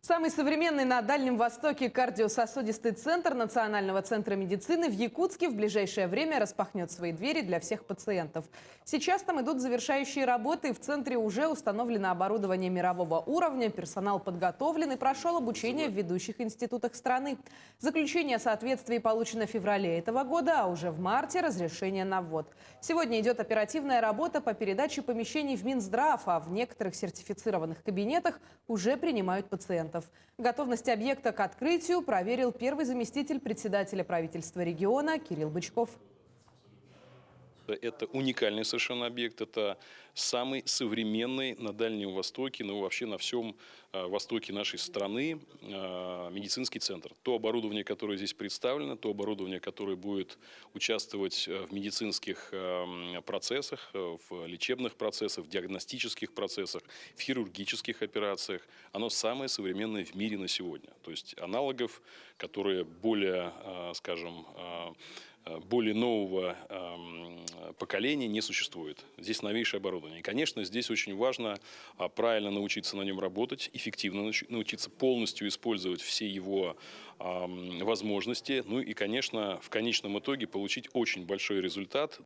Самый современный на Дальнем Востоке кардиососудистый центр Национального центра медицины в Якутске в ближайшее время распахнет свои двери для всех пациентов. Сейчас там идут завершающие работы, и в центре уже установлено оборудование мирового уровня, персонал подготовлен и прошел обучение в ведущих институтах страны. Заключение о соответствии получено в феврале этого года, а уже в марте разрешение на ввод. Сегодня идет оперативная работа по передаче помещений в Минздрав, а в некоторых сертифицированных кабинетах уже принимают пациентов. Готовность объекта к открытию проверил первый заместитель председателя правительства региона Кирилл Бычков. Это уникальный совершенно объект, это самый современный на Дальнем Востоке, ну вообще на всем востоке нашей страны медицинский центр. То оборудование, которое здесь представлено, то оборудование, которое будет участвовать в медицинских процессах, в лечебных процессах, в диагностических процессах, в хирургических операциях, оно самое современное в мире на сегодня. То есть аналогов, которые более, скажем, более нового поколения не существует. Здесь новейшее оборудование. И, конечно, здесь очень важно правильно научиться на нем работать, эффективно научиться полностью использовать все его возможности. Ну и, конечно, в конечном итоге получить очень большой результат.